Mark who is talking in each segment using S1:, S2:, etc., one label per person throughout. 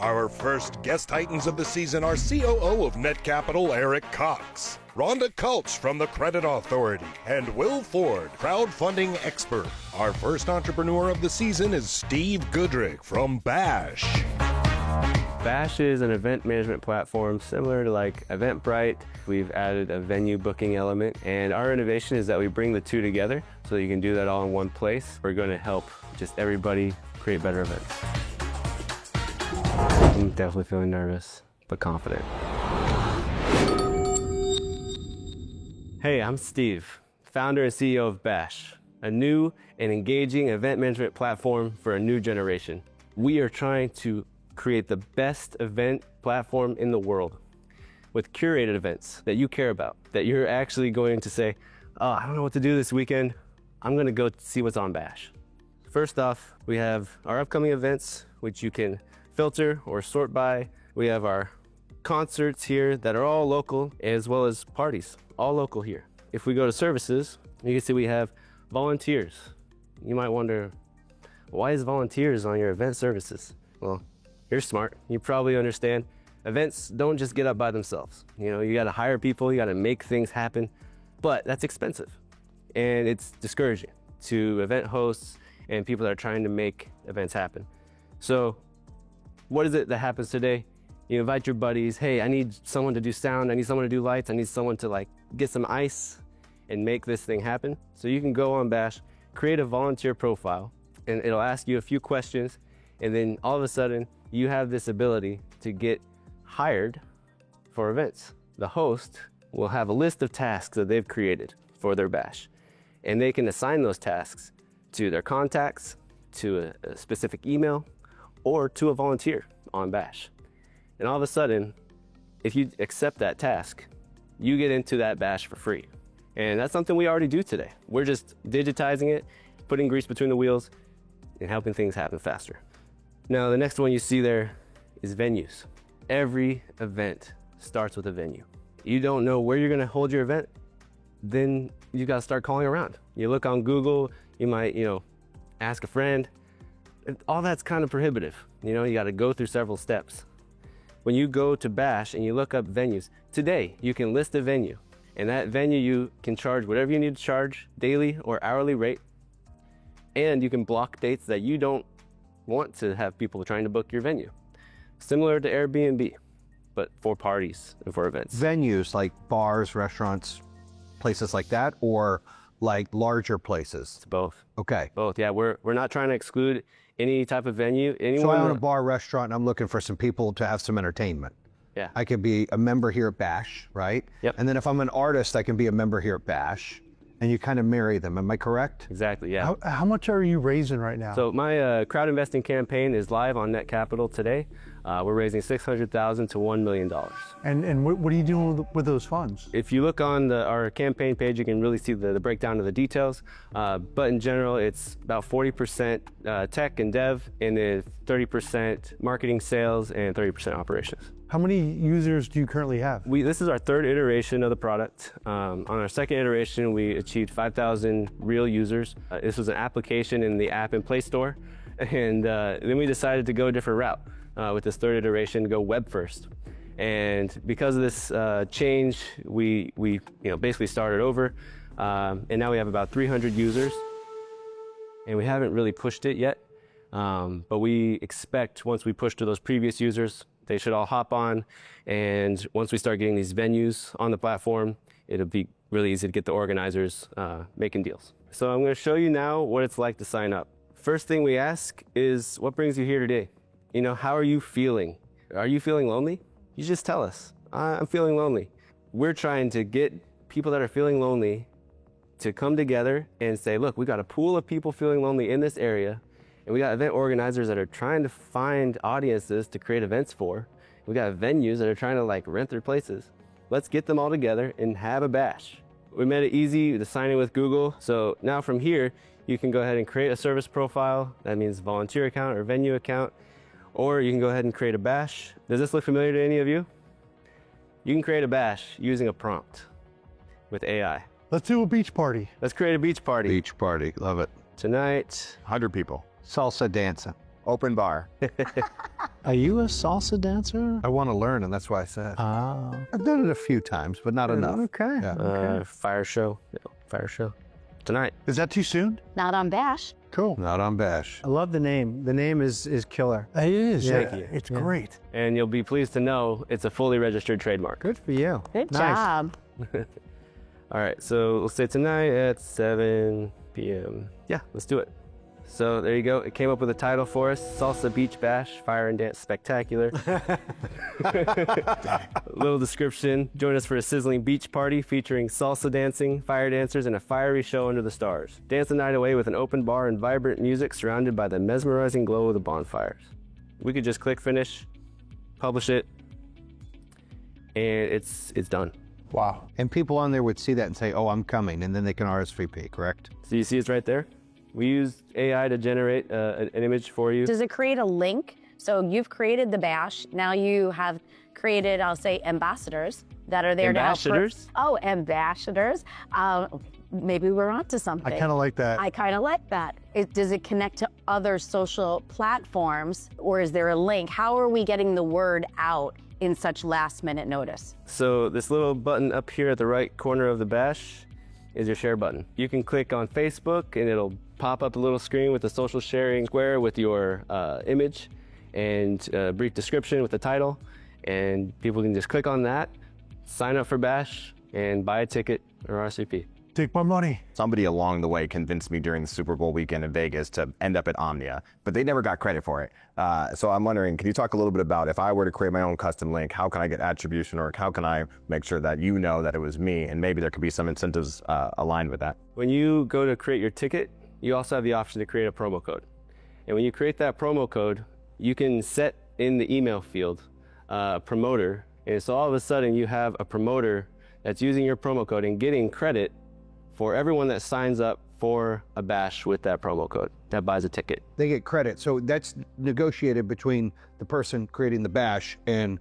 S1: Our first guest titans of the season are COO of Net Capital, Eric Cox, Rhonda Kulch from the Credit Authority, and Will Ford, crowdfunding expert. Our first entrepreneur of the season is Steve Goodrick from Bash.
S2: Bash is an event management platform similar to like Eventbrite. We've added a venue booking element, and our innovation is that we bring the two together so that you can do that all in one place. We're going to help just everybody create better events. I'm definitely feeling nervous, but confident. Hey, I'm Steve, founder and CEO of Bash, a new and engaging event management platform for a new generation. We are trying to create the best event platform in the world with curated events that you care about, that you're actually going to say, oh, I don't know what to do this weekend. I'm going to go see what's on Bash. First off, we have our upcoming events, which you can filter or sort by. We have our concerts here that are all local, as well as parties, all local here. If we go to services, you can see we have volunteers. You might wonder, why is volunteers on your event services? Well, you're smart. You probably understand events don't just get up by themselves. You know, you got to hire people, you got to make things happen, but that's expensive and it's discouraging to event hosts and people that are trying to make events happen. So what is it that happens today? You invite your buddies, hey, I need someone to do sound, I need someone to do lights, I need someone to like get some ice and make this thing happen. So you can go on Bash, create a volunteer profile, and it'll ask you a few questions, and then all of a sudden you have this ability to get hired for events. The host will have a list of tasks that they've created for their Bash, and they can assign those tasks to their contacts, to a specific email, or to a volunteer on Bash. And all of a sudden, if you accept that task, you get into that Bash for free. And that's something we already do today. We're just digitizing it, putting grease between the wheels, and helping things happen faster. Now, the next one you see there is venues. Every event starts with a venue. You don't know where you're gonna hold your event, then you gotta start calling around. You look on Google, you might, ask a friend. All that's kind of prohibitive. You gotta go through several steps. When you go to Bash and you look up venues, today you can list a venue, and that venue you can charge whatever you need to charge, daily or hourly rate, and you can block dates that you don't want to have people trying to book your venue. Similar to Airbnb, but for parties and for events.
S3: Venues like bars, restaurants, places like that, or like larger places?
S2: It's both.
S3: Okay.
S2: Both, yeah. We're not trying to exclude any type of venue.
S3: So I own a bar, restaurant, and I'm looking for some people to have some entertainment.
S2: Yeah.
S3: I could be a member here at Bash, right?
S2: Yep.
S3: And then if I'm an artist, I can be a member here at Bash. And you kind of marry them, am I correct?
S2: Exactly, yeah.
S4: How much are you raising right now?
S2: So my crowd investing campaign is live on Net Capital today. We're raising $600,000 to $1 million.
S4: And what are you doing with those funds?
S2: If you look on our campaign page, you can really see the breakdown of the details. But in general, it's about 40% tech and dev, and then 30% marketing, sales, and 30% operations.
S4: How many users do you currently have?
S2: This is our third iteration of the product. On our second iteration, we achieved 5,000 real users. This was an application in the app and Play Store. And then we decided to go a different route with this third iteration, go web first. And because of this change, we basically started over. And now we have about 300 users. And we haven't really pushed it yet. But we expect once we push to those previous users, they should all hop on, and once we start getting these venues on the platform, it'll be really easy to get the organizers making deals. So I'm going to show you now what it's like to sign up. First thing we ask is, what brings you here today? How are you feeling? Are you feeling lonely? You just tell us, I'm feeling lonely. We're trying to get people that are feeling lonely to come together and say, look, we got a pool of people feeling lonely in this area. And we got event organizers that are trying to find audiences to create events for. We got venues that are trying to rent their places. Let's get them all together and have a Bash. We made it easy to sign in with Google. So now from here, you can go ahead and create a service profile. That means volunteer account or venue account. Or you can go ahead and create a Bash. Does this look familiar to any of you? You can create a Bash using a prompt with AI.
S4: Let's do a beach party.
S2: Let's create a beach party.
S3: Beach party, love it.
S2: Tonight,
S5: 100 people.
S3: Salsa dancing.
S5: Open bar.
S6: Are you a salsa dancer?
S3: I want to learn, and that's why I said.
S6: Ah.
S3: I've done it a few times, but not enough.
S6: Okay.
S3: Yeah.
S2: Fire show. No, fire show. Tonight.
S4: Is that too soon?
S7: Not on Bash.
S4: Cool.
S3: Not on Bash.
S6: I love the name. The name is killer.
S4: It is.
S6: Yeah.
S2: Thank you.
S4: It's great.
S2: And you'll be pleased to know it's a fully registered trademark.
S6: Good for you.
S7: Good
S6: Nice.
S7: job.
S2: All right, so we'll say tonight at 7 p.m. Yeah, let's do it. So there you go. It came up with a title for us, Salsa Beach Bash, Fire and Dance Spectacular. Little description, join us for a sizzling beach party featuring salsa dancing, fire dancers, and a fiery show under the stars. Dance the night away with an open bar and vibrant music surrounded by the mesmerizing glow of the bonfires. We could just click finish, publish it, and it's done.
S4: Wow.
S3: And people on there would see that and say, oh, I'm coming, and then they can RSVP, correct?
S2: So you see it's right there? We used AI to generate an image for you.
S7: Does it create a link? So you've created the Bash. Now you have created, I'll say, ambassadors that are there
S2: Ambassadors?
S7: to help. Ambassadors. Maybe we're onto something.
S4: I kind of like that.
S7: I kind of like that. Does it connect to other social platforms, or is there a link? How are we getting the word out in such last-minute notice?
S2: So this little button up here at the right corner of the Bash is your share button. You can click on Facebook and it'll pop up a little screen with the social sharing square with your image and a brief description with the title, and people can just click on that, sign up for Bash, and buy a ticket or RSVP.
S4: Take my money.
S5: Somebody along the way convinced me during the Super Bowl weekend in Vegas to end up at Omnia, but they never got credit for it. So I'm wondering, can you talk a little bit about if I were to create my own custom link, how can I get attribution, or how can I make sure that you know that it was me, and maybe there could be some incentives aligned with that?
S2: When you go to create your ticket, you also have the option to create a promo code. And when you create that promo code, you can set in the email field a promoter. And so all of a sudden you have a promoter that's using your promo code and getting credit for everyone that signs up for a Bash with that promo code, that buys a ticket.
S3: They get credit. So that's negotiated between the person creating the Bash and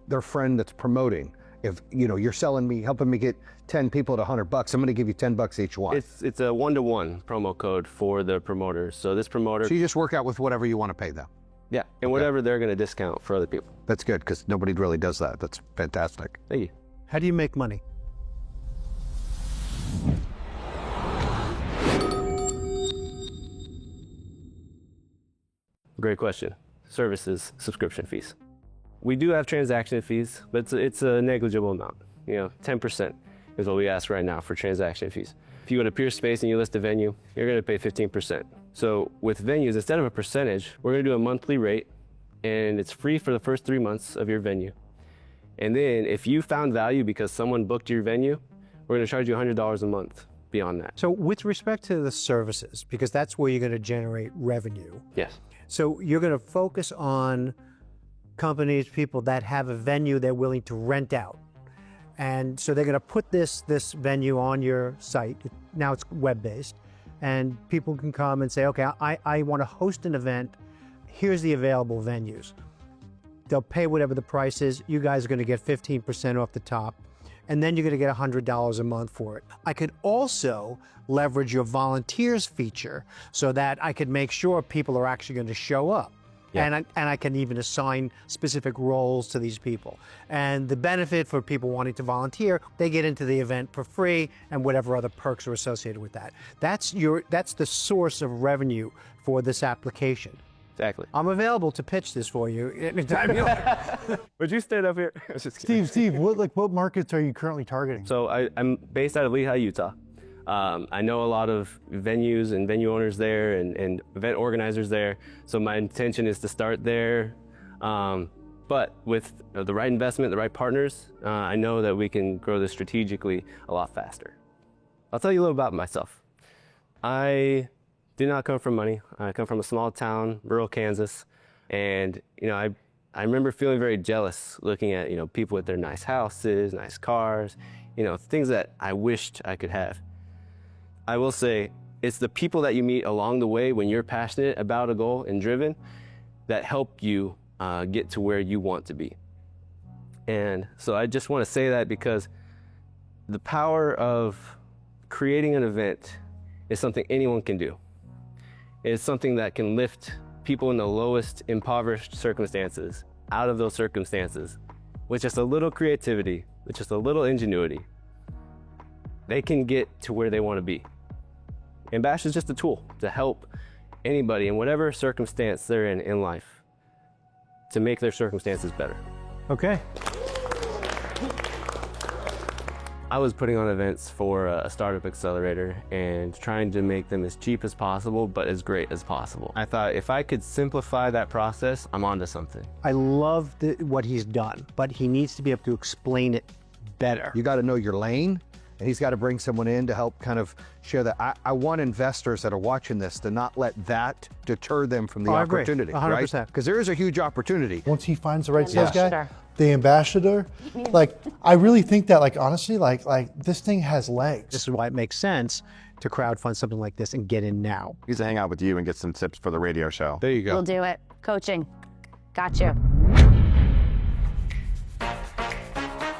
S3: their friend that's promoting. If you're selling me, helping me get 10 people at $100, I'm going to give you $10 each one.
S2: It's a one-to-one promo code for the promoters. So this promoter,
S3: So you just work out with whatever you want to pay them.
S2: yeah, and whatever they're going to discount for other people.
S3: That's good, because nobody really does that. That's fantastic.
S2: Thank you.
S6: How do you make money?
S2: Great question. Services, subscription fees. We do have transaction fees, but it's a negligible amount. 10% is what we ask right now for transaction fees. If you go to Peerspace and you list a venue, you're going to pay 15%. So with venues, instead of a percentage, we're going to do a monthly rate, and it's free for the first 3 months of your venue. And then if you found value because someone booked your venue, we're going to charge you $100 a month beyond that.
S6: So with respect to the services, because that's where you're going to generate revenue.
S2: Yes.
S6: So you're going to focus on companies, people that have a venue they're willing to rent out. And so they're going to put this venue on your site. Now it's web-based. And people can come and say, okay, I want to host an event. Here's the available venues. They'll pay whatever the price is. You guys are going to get 15% off the top. And then you're going to get $100 a month for it. I could also leverage your volunteers feature so that I could make sure people are actually going to show up. Yeah. And I can even assign specific roles to these people. And the benefit for people wanting to volunteer, they get into the event for free and whatever other perks are associated with that. That's the source of revenue for this application.
S2: Exactly.
S6: I'm available to pitch this for you anytime you want.
S2: Would you stand up here? I was just kidding.
S4: Steve, what markets are you currently targeting?
S2: So I'm based out of Lehi, Utah. I know a lot of venues and venue owners there and event organizers there. So my intention is to start there. But with the right investment, the right partners, I know that we can grow this strategically a lot faster. I'll tell you a little about myself. I did not come from money. I come from a small town, rural Kansas. And, I remember feeling very jealous looking at, people with their nice houses, nice cars, things that I wished I could have. I will say, it's the people that you meet along the way when you're passionate about a goal and driven that help you get to where you want to be. And so I just want to say that because the power of creating an event is something anyone can do. It's something that can lift people in the lowest impoverished circumstances out of those circumstances with just a little creativity, with just a little ingenuity. They can get to where they want to be. And Bash is just a tool to help anybody in whatever circumstance they're in life to make their circumstances better.
S6: Okay.
S2: I was putting on events for a startup accelerator and trying to make them as cheap as possible, but as great as possible. I thought if I could simplify that process, I'm onto something.
S6: I love what he's done, but he needs to be able to explain it better.
S3: You got to know your lane, and he's got to bring someone in to help kind of share that. I want investors that are watching this to not let that deter them from the opportunity,
S6: I agree. 100%.
S3: right? Because there is a huge opportunity.
S4: Once he finds the right sales guy,
S7: Ambassador.
S4: the ambassador, like, I really think that, like, honestly, like this thing has legs.
S6: This is why it makes sense to crowdfund something like this and get in now.
S5: He needs to hang out with you and get some tips for the radio show.
S3: There you go.
S7: We'll do it. Coaching. Got you.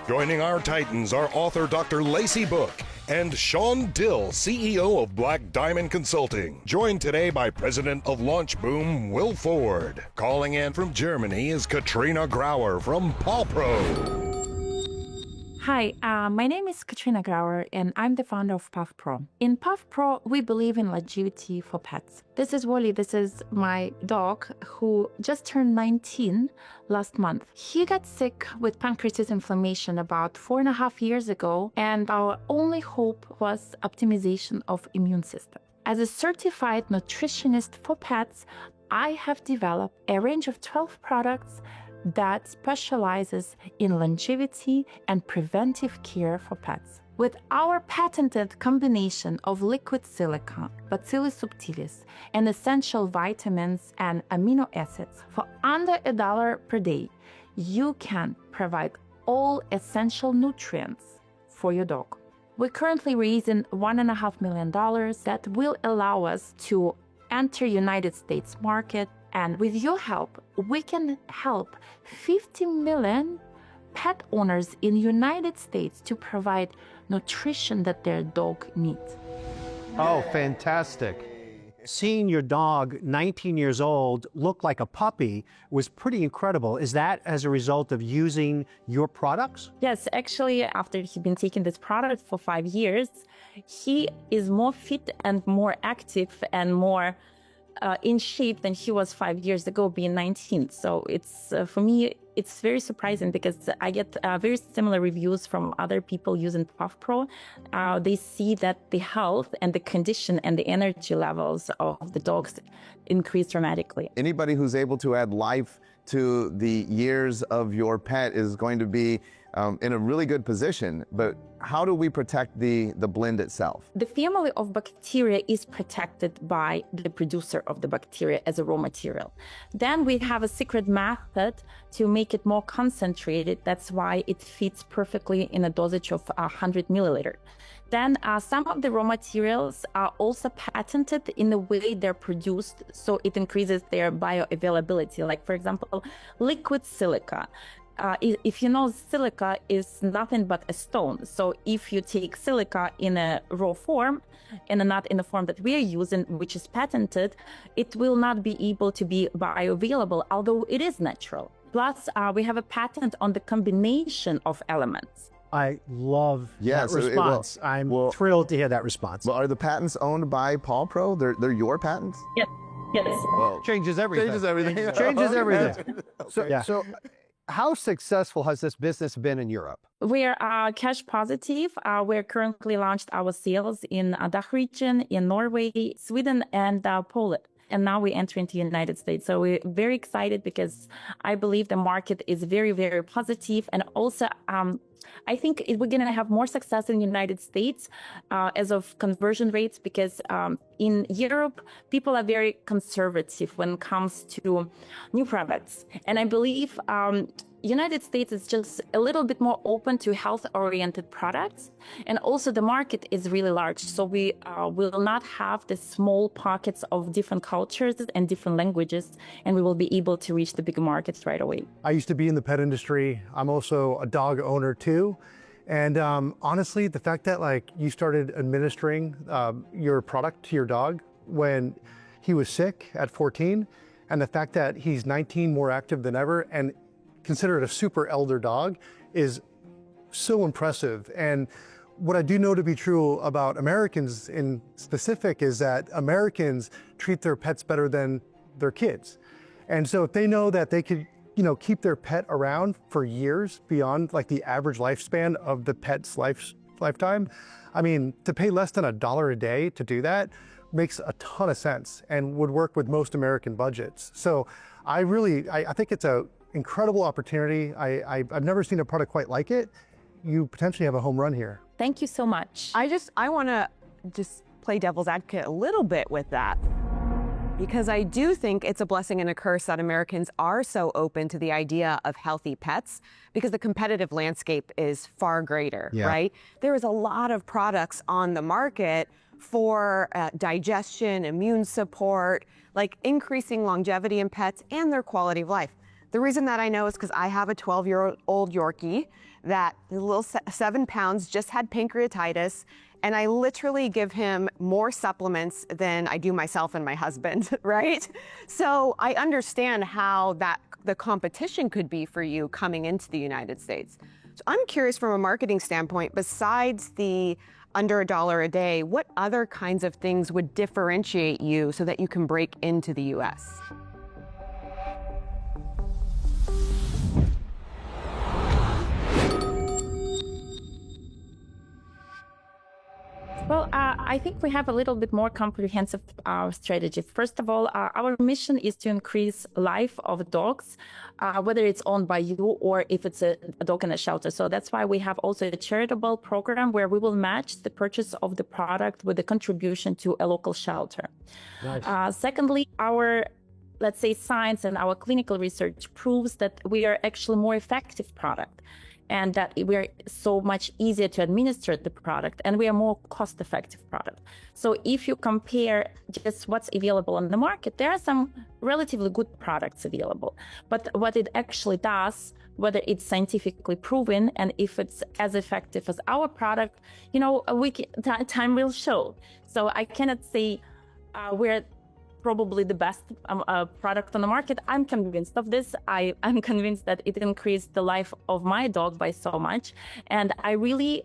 S1: Joining our Titans are author Dr. Lacey Book and Sean Dill, CEO of Black Diamond Consulting. Joined today by President of Launch Boom, Will Ford. Calling in from Germany is Katrina Grauer from Paw Pro.
S8: Hi, my name is Katrina Grauer, and I'm the founder of Puff Pro. In Puff Pro, we believe in longevity for pets. This is Wally. This is my dog who just turned 19 last month. He got sick with pancreatic inflammation about 4.5 years ago, and our only hope was optimization of immune system. As a certified nutritionist for pets, I have developed a range of 12 products that specializes in longevity and preventive care for pets. With our patented combination of liquid silica, Bacillus subtilis, and essential vitamins and amino acids, for under $1 per day, you can provide all essential nutrients for your dog. We're currently raising $1.5 million that will allow us to enter United States market. And with your help, we can help 50 million pet owners in the United States to provide nutrition that their dog needs.
S6: Oh, fantastic. Seeing your dog, 19 years old, look like a puppy was pretty incredible. Is that as a result of using your products?
S8: Yes, actually, after he's been taking this product for 5 years, he is more fit and more active and more in shape than he was 5 years ago, being 19. So it's for me, it's very surprising because I get very similar reviews from other people using Puff Pro. They see that the health and the condition and the energy levels of the dogs increase dramatically.
S5: Anybody who's able to add life to the years of your pet is going to be in a really good position. But how do we protect the blend itself?
S8: The family of bacteria is protected by the producer of the bacteria as a raw material. Then we have a secret method to make it more concentrated. That's why it fits perfectly in a dosage of 100 milliliter. Then some of the raw materials are also patented in the way they're produced, so it increases their bioavailability. Like, for example, liquid silica. If you know, silica is nothing but a stone. So if you take silica in a raw form and not in the form that we are using, which is patented, it will not be able to be bioavailable, although it is natural. Plus, we have a patent on the combination of elements.
S6: I love
S5: Yes,
S6: that response. I'm thrilled to hear that response.
S5: Well, are the patents owned by Paw Pro? They're your patents?
S8: Yes. Yes.
S5: Well,
S3: Changes everything.
S5: changes everything.
S3: Changes everything.
S6: Yeah.
S3: So how successful has this business been in Europe?
S8: We are cash positive. We're currently launched our sales in DACH region, in Norway, Sweden, and Poland. And now we enter into the United States. So we're very excited because I believe the market is very, very positive. And also, I think we're going to have more success in the United States as of conversion rates because in Europe, people are very conservative when it comes to new products. And I believe United States is just a little bit more open to health-oriented products. And also the market is really large. So we will not have the small pockets of different cultures and different languages, and we will be able to reach the big markets right away.
S4: I used to be in the pet industry. I'm also a dog owner too. And honestly, the fact that like you started administering your product to your dog when he was sick at 14, And the fact that he's 19, more active than ever, and considered a super elder dog is so impressive. And what I do know to be true about Americans in specific is that Americans treat their pets better than their kids. And so if they know that they could, keep their pet around for years beyond like the average lifespan of the pet's lifetime, I mean, to pay less than $1 a day to do that makes a ton of sense and would work with most American budgets. So I think it's an incredible opportunity. I've never seen a product quite like it. You potentially have a home run here.
S9: Thank you so much.
S10: I want to just play devil's advocate a little bit with that, because I do think it's a blessing and a curse that Americans are so open to the idea of healthy pets, because the competitive landscape is far greater, right? There is a lot of products on the market for digestion, immune support, like increasing longevity in pets and their quality of life. The reason that I know is because I have a 12-year-old Yorkie that, the little 7 pounds, just had pancreatitis, and I literally give him more supplements than I do myself and my husband, right? So I understand how the competition could be for you coming into the United States. So I'm curious, from a marketing standpoint, besides the under $1 a day, what other kinds of things would differentiate you so that you can break into the US?
S8: Well, I think we have a little bit more comprehensive strategy. First of all, our mission is to increase life of dogs, whether it's owned by you or if it's a dog in a shelter. So that's why we have also a charitable program where we will match the purchase of the product with a contribution to a local shelter. Nice. Secondly, our, let's say, science and our clinical research proves that we are actually more effective product, and that we're so much easier to administer the product, and we are more cost-effective product. So if you compare just what's available on the market, there are some relatively good products available. But what it actually does, whether it's scientifically proven and if it's as effective as our product, time will show. So I cannot say we're probably the best product on the market. I'm convinced of this. I'm convinced that it increased the life of my dog by so much. And I really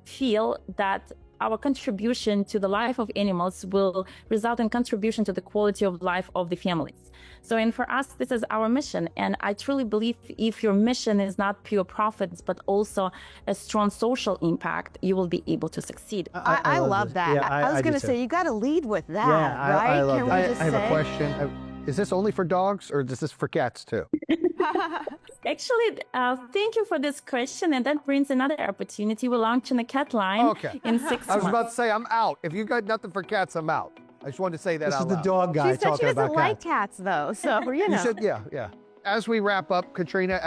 S8: feel that our contribution to the life of animals will result in contribution to the quality of life of the families. So, and for us, this is our mission. And I truly believe if your mission is not pure profits, but also a strong social impact, you will be able to succeed.
S10: I love that.
S3: Yeah,
S10: I was going to say, you got to lead with that, right?
S3: I love
S10: Can
S3: that.
S10: we just
S3: I have
S10: say?
S3: a question. Is this only for dogs, or is this for cats too?
S8: Actually, thank you for this question, and that brings another opportunity. We're launching a cat line in 6 months.
S3: I was about to say, I'm out. If you got nothing for cats, I'm out. I just wanted to say that
S6: This
S3: out
S6: is the
S3: loud.
S6: dog guy
S10: She said
S6: talking
S10: she
S6: about
S10: doesn't like
S6: cats.
S10: cats, though, so, you know.
S3: You said, yeah. As we wrap up, Katrina,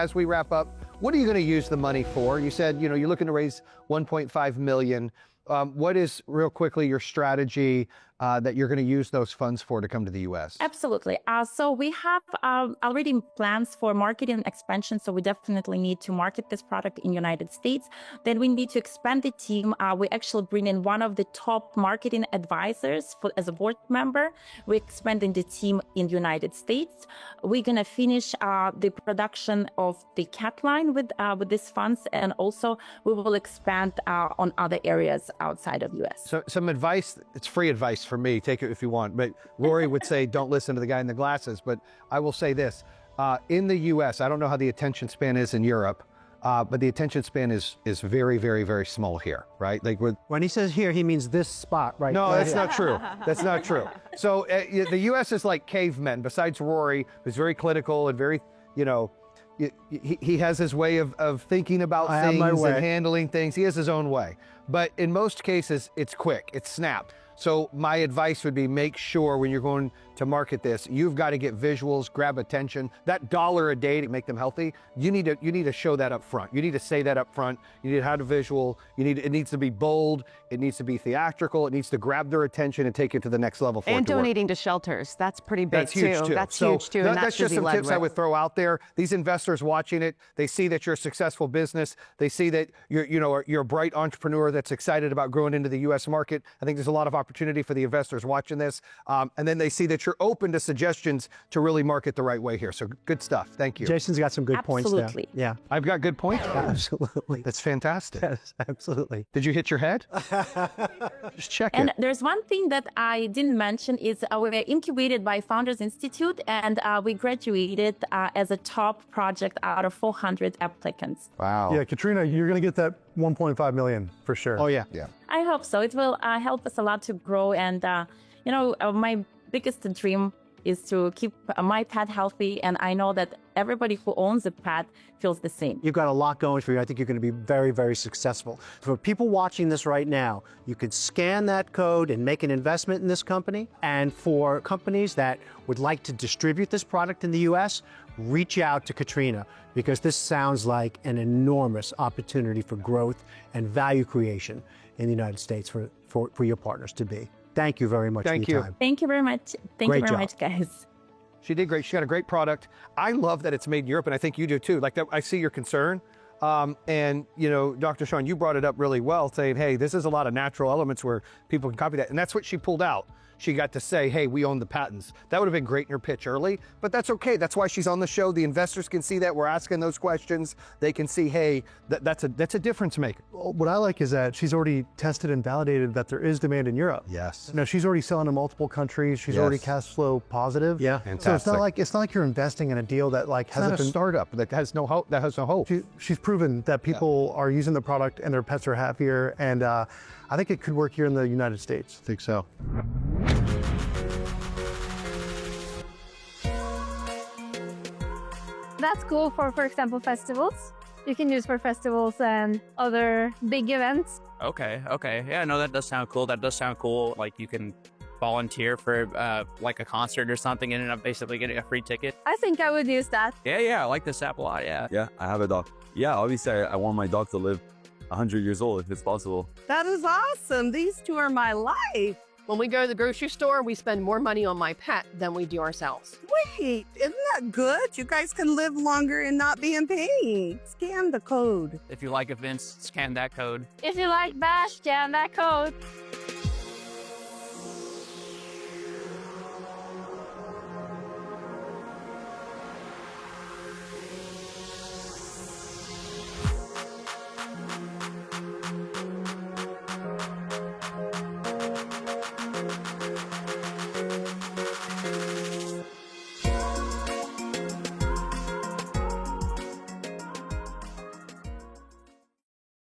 S3: what are you going to use the money for? You said, you're looking to raise $1.5 million. What is, real quickly, your strategy that you're going to use those funds for to come to the U.S.?
S8: Absolutely. So we have already plans for marketing expansion. So we definitely need to market this product in the United States. Then we need to expand the team. We actually bring in one of the top marketing advisors as a board member. We're expanding the team in the United States. We're going to finish the production of the cat line with these funds. And also we will expand on other areas outside of U.S.
S3: So some advice, it's free advice for me, take it if you want, but Rory would say don't listen to the guy in the glasses, but I will say this, in the US, I don't know how the attention span is in Europe, but the attention span is very, very, very small here, right? Like
S6: When he says here, he means this spot right
S3: No,
S6: right
S3: that's
S6: here.
S3: not true. That's not true. So the US is like cavemen, besides Rory, who's very clinical and very, he has his way of thinking about things and handling things. He has his own way. But in most cases, it's quick, it's snap. So my advice would be make sure when you're going to market this, you've got to get visuals, grab attention. That $1 a day to make them healthy, you need to show that up front. You need to say that up front. You need to have a visual. It needs to be bold. It needs to be theatrical. It needs to grab their attention and take it to the next level for it to work.
S10: donating to shelters. That's pretty big,
S3: That's huge too.
S10: That's
S3: So
S10: huge too. And
S3: that's just some tips I would throw out there. These investors watching it, they see that you're a successful business. They see that you're a bright entrepreneur that's excited about growing into the U.S. market. I think there's a lot of opportunity for the investors watching this. And then they see that you're open to suggestions to really market the right way here. So good stuff. Thank you.
S6: Jason's got some good points there.
S8: Absolutely.
S6: Yeah,
S3: I've got good points.
S6: absolutely.
S3: That's fantastic.
S6: Yes, absolutely.
S3: Did you hit your head? Just check
S8: And
S3: it.
S8: there's one thing that I didn't mention is we were incubated by Founders Institute, and we graduated as a top project out of 400 applicants.
S3: Wow.
S4: Yeah, Katrina, you're going to get that 1.5 million for sure.
S3: Oh, yeah.
S5: Yeah.
S8: I hope so. It will help us a lot to grow. And, my biggest dream is to keep my pet healthy. And I know that everybody who owns a pet feels the same.
S6: You've got a lot going for you. I think you're going to be very, very successful. For people watching this right now, you could scan that code and make an investment in this company. And for companies that would like to distribute this product in the US, reach out to Katrina, because this sounds like an enormous opportunity for growth and value creation in the United States for your partners to be. Thank you very much for your time.
S8: Thank you very much. Thank you very much, guys.
S3: She did great. She got a great product. I love that it's made in Europe, and I think you do too. Like that, I see your concern. And, Dr. Sean, you brought it up really well, saying, hey, this is a lot of natural elements where people can copy that. And that's what she pulled out. She got to say, hey, we own the patents. That would have been great in her pitch early, but that's okay. That's why she's on the show. The investors can see that. We're asking those questions. They can see, hey, that's a difference maker.
S4: What I like is that she's already tested and validated that there is demand in Europe.
S3: Yes.
S4: She's already selling to multiple countries. She's already cash flow positive.
S6: Yeah.
S4: So it's not like you're investing in a deal that hasn't
S3: It's not a startup that has no hope. That has no hope.
S4: She's proven that people are using the product and their pets are happier. And I think it could work here in the United States.
S3: I think so.
S9: That's cool for example, festivals. You can use for festivals and other big events.
S11: Okay. Yeah, no, that does sound cool. Like you can volunteer for like a concert or something and end up basically getting a free ticket.
S9: I think I would use that.
S11: Yeah, I like this app a lot, yeah.
S12: Yeah, I have a dog. Yeah, obviously I want my dog to live 100 years old if it's possible.
S13: That is awesome. These two are my life. When we go to the grocery store, we spend more money on my pet than we do ourselves.
S14: Wait, isn't that good? You guys can live longer and not be in pain. Scan the code.
S11: If you like events, scan that code.
S9: If you like Bash, scan that code.